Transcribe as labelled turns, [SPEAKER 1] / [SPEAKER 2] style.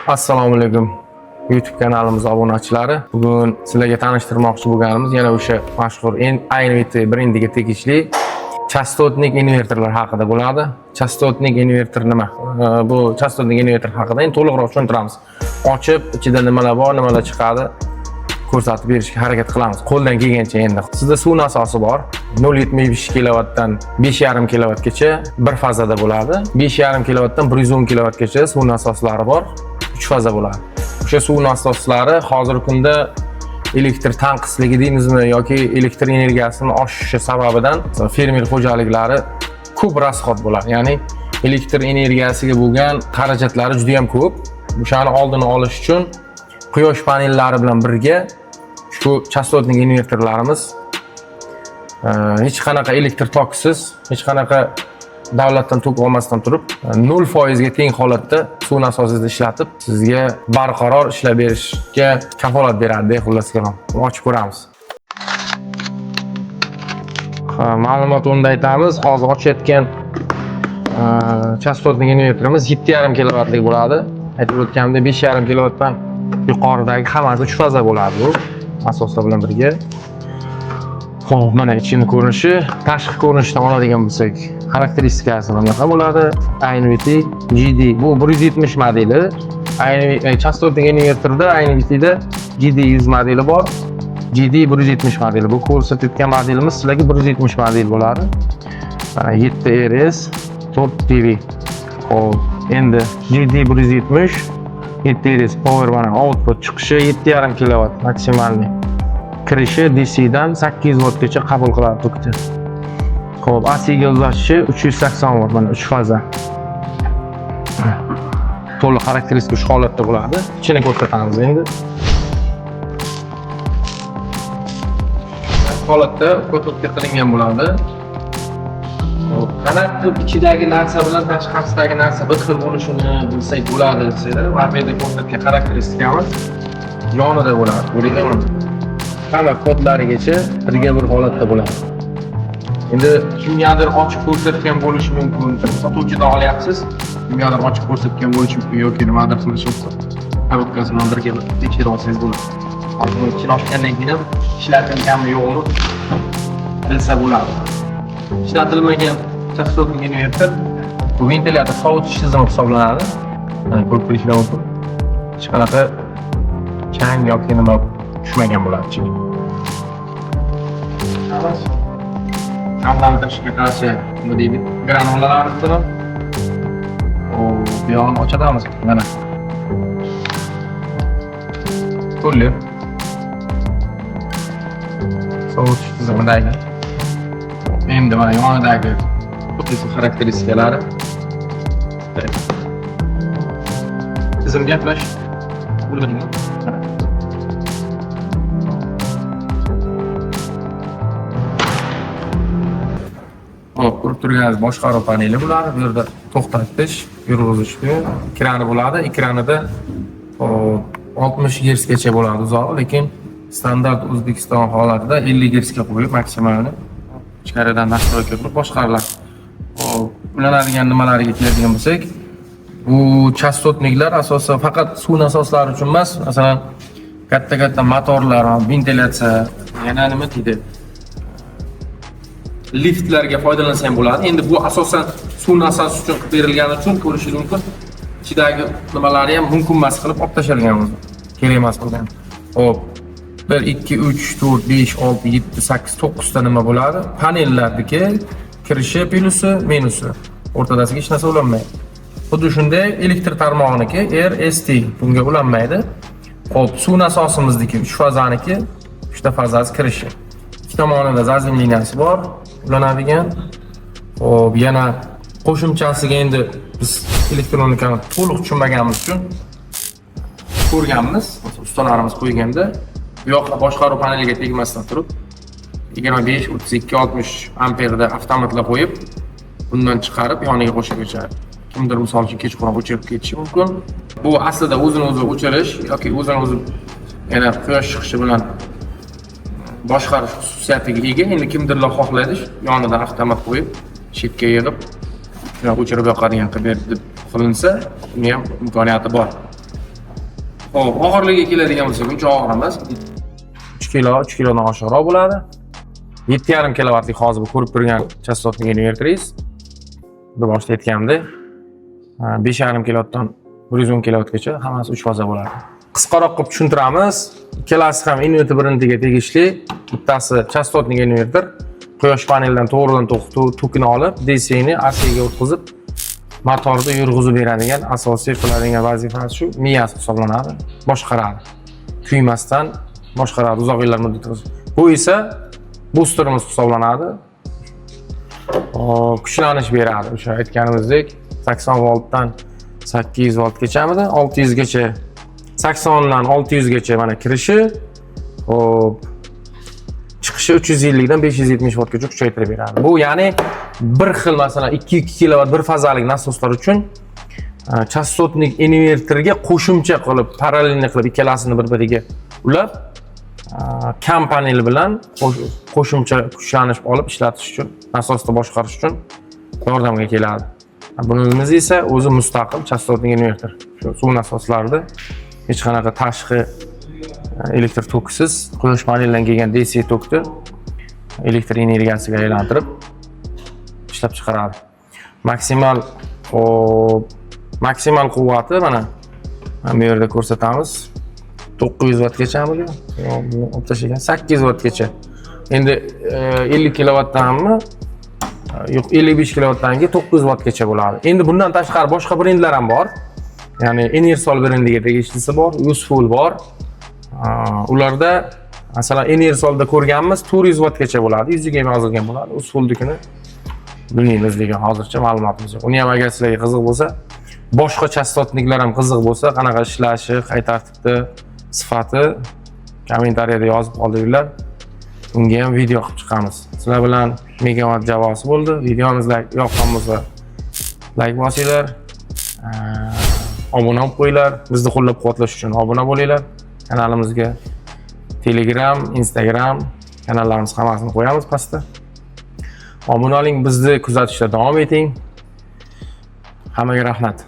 [SPEAKER 1] Assalomu alaykum. YouTube kanalimiz obunachilari. Bugun sizlarga tanishtirmoqchi bo'lganimiz yana o'sha mashhur Aynviti brendiga tegishli chastotnik invertorlar haqida bo'ladi. Chastotnik invertor nima? Bu chastotnik invertor haqida endi to'liqroq tushuntiramiz. Ochib, ichida nimalar bor, nimalar chiqadi ko'rsatib berishga harakat qilamiz. Qo'ldan kelgancha endi. Sizda suv nasosi bor. 0.75 kilovatdan 5.5 kilovatgacha bir fazada bo'ladi. 5.5 kilovatdan 110 kilovatgacha suv nasoslari bor. 3 faza bo'ladi. O'sha suv nasoslari hozirgi kunda elektr tanqisligi deymizmi yoki elektr energiyasini oshishi sababidan fermer xo'jaliklari ko'p rasxod bo'ladi. Ya'ni elektr energiyasiga bo'lgan xarajatlari juda ham ko'p. O'shani oldini olish uchun quyosh panellari bilan birga shu chastotnik invertorlarimiz hech qanaqa elektr toksiz, hech qanaqa davlatdan tok olmasdan turib 0% ga teng holatda suv nasosida ishlatib sizga barqaror ishlab berishga kafolat beradi, xullas kalom. Ochib ko'ramiz. Ma'lumot o'rnida aytamiz, hozir ochayotgan chastotnik invertorimiz 7.5 kilovatlik bo'ladi. Aytib o'tganimdek 5.5 kilovatdan yuqoridagi hammasi 3 faza bo'ladi bu asoslar bilan birga. Xo'p, mana ichini ko'rinishi, tashqi ko'rinishdan oladigan bo'lsak, xarakteristikasi bunaqa bo'ladi. Aynviti GD bu 170 modeli. Chastotnik invertorda Aynvitida GD 100 modeli bor. GD 170 modeli. Bu ko'rsatayotgan modelimiz sizlarga 170 model bo'ladi. 7 RS 4 TV. Xo'p, endi GD 170 7 RS power mana output chiqishi 7.5 kilovat maksimalniy. Kirishi DC dan 800 voltgacha qabul qiladi tokni. Xo'p, AC ga uzatishi 380 volt, mana 3 faza. To'liq xarakteristika shu holatda bo'ladi. Ichini ko'rsatamiz endi. Holatda ko'rsatib qilingan bo'ladi. Xo'p, qanaqa qilib ichidagi narsa bilan tashqarisidagi narsa bir xil bo'lishini bilsak bo'ladi desanglar, bu yerda ko'rsatgan xarakteristikamiz yonida bo'ladi. Ko'ringlar. Hamma kodlarigacha birga bir holatda bo'ladi. Endi kimgadir ochib ko'rsatgan bo'lishi mumkin. Sotuvchidan olyapsiz. Kimgadir ochib ko'rsatgan bo'lishi mumkin yoki nimadir qilish mumkin. Haqiqatdan birga tekshirib olsangiz bo'ladi. Hozir ichini ochgandan keyin ishlatilganmi yo'qmi bilsa bo'ladi. Ishlatilmagan chastotnik invertor bu ventilyator sovutish tizimi hisoblanadi. Mana ko'rib turishlar mumkin. Hech qanaqa chang yoki nima tushmagan bo'ladi ichiga. Namlantirishga qarshi nima deydi? Granulalarni turib. Bu yo'lni ochadamiz. Mana. To'liq. Sovutish tizimidagi. Endi mana yonidagi xususiy xarakteristikalari. Tizim gaplash. Bo'lganmi? Ko'rib turganingiz boshqaruv paneli bo'ladi. Bu yerda to'xtatish, yurg'izishni ekrani bo'ladi. Ekranida 60 Hz gacha bo'ladi uzoq, lekin standart O'zbekiston holatida 50 Hz ga qo'yib maksimalni ichkaridan nastroyka qilib boshqariladi. Ulanadigan nimalariga keladigan bo'lsak, bu chastotniklar asosan faqat suv nasoslari uchun emas, masalan, katta motorlar, ventilyatsiya, yana nima deydi? Liftlarga foydalansa ham bo'ladi. Endi bu asosan suv nasosi uchun qilib berilgani uchun ko'rishingiz mumkin. Ichidagi nimalari ham mumkin emas qilib olib tashalgan o'zi. Kerak emas bo'lgan. Xo'p. 1 2 3 4 5 6 7 8 9 ta nima bo'ladi? Panellardagi kirishi plusi, minusi. O'rtadasiga hech narsa ulanmaydi. Xuddi shunday elektr tarmog'iniki RST bunga ulanmaydi. Xo'p, suv nasosimizniki 3 fazaniki, 3 ta fazasi kirishi. Ikki tomonida zazim liniyasi bor, ulanadigan. Xo'p, yana qo'shimchasiga endi biz elektronikani to'liq tushunmaganimiz uchun ko'rganmiz, ustalarimiz qo'yganda bu yoqqa boshqaruv paneliga tegmasdan turib 25, 32, 60 amperda avtomatla qo'yib, bundan chiqarib yoniga qo'shib o'chiradi. Kimdir misol uchun kechqurun o'chirib ketishi mumkin. Bu aslida o'zini o'zi o'chirish yoki o'zini o'zi yana quyosh chiqishi bilan boshqarish xususiyatiga ega. Endi kimdirlar xohlaydi, yonidan avtomat qo'yib, chetga yig'ib o'chirib yoqadigan qilib deb qilinsa, buni ham imkoniyati bor. Xo'p, og'irligiga keladigan bo'lsak, uncha og'ir emas. 3 kilo, 3 kilodan oshiqroq bo'ladi. 7,5 kilovatlik hozir bu ko'rib turgan chastotnik inverteringiz. Buni boshida aytganimdek, 5,5 kilovatdan 110 kilovatgacha hammasi 3 faza bo'ladi. Qisqaroq qilib tushuntiramiz. Ikkalasi ham inverter birintiga tegishli. Bittasi chastotnik inverter, quyosh panelidan to'g'ridan tokini olib, DC ni AC ga o'tkazib, motorni yurg'izib beradigan asosiy qiladigan vazifasi shu, miyasi hisoblanadi, boshqaradi. Kuymasdan boshqaradi uzoq yillar muddatga. Bu esa boosterimiz hisoblanadi. Kuchlanish beradi. O'sha aytganimizdek 80 voltdan 800 voltgachamidi? 600 gacha 80 dan 600 gacha mana kirishi, hop chiqishi 350 dan 570 voltgacha kuchaytirib beradi. Bu ya'ni bir xil masalan 2 kilovat bir fazalik nasoslar uchun chastotnik inverterga qo'shimcha qilib, parallelni qilib ikkalasini bir-biriga ulab, kam panel bilan qo'shimcha kuchlanish olib ishlatish uchun, nasosni boshqarish uchun yordamga keladi. Bunimiz esa o'zi mustaqil chastotnik inverter. Shu suv nasoslarida hech qanaqa tashqi elektr tokisiz quyosh panelidan kelgan DC tokni elektr energiyasiga aylantirib ishlab chiqaradi. Maksimal quvvati mana bu yerda ko'rsatamiz. 900 wattgachamidi? Olib tashlagan 800 wattgacha. Endi 50 kilovatdanmi? Yo'q, 55 kilovatdan 900 wattgacha bo'ladi. Endi bundan tashqari boshqa brendlar ham bor. Ya'ni Enersol brendiga tegishlisi bor, Useful bor. Ularda masalan Enersolda ko'rganmiz 400 wattgacha bo'ladi, yuziga ham yozilgan bo'ladi. Usefulnikini bilmaymiz degan hozircha ma'lumotimiz yo'q. Uni ham agar sizlarga qiziq bo'lsa, boshqa chastotniklar ham qiziq bo'lsa, qanaqa ishlashi, qay tartibda, sifati kommentariyada yozib qoldiringlar. Unga ham video qilib chiqamiz. Sizlar bilan megawatt javosi bo'ldi. Videomiz yoqqan bo'lsa like bosinglar. Obuna bo'lib qo'yinglar. Bizni qo'llab-quvvatlash uchun obuna bo'linglar. Kanalimizga Telegram, Instagram kanallarimiz hammasini qo'yamiz pastda. Obuna oling, bizni kuzatishda davom eting. Hammaga rahmat.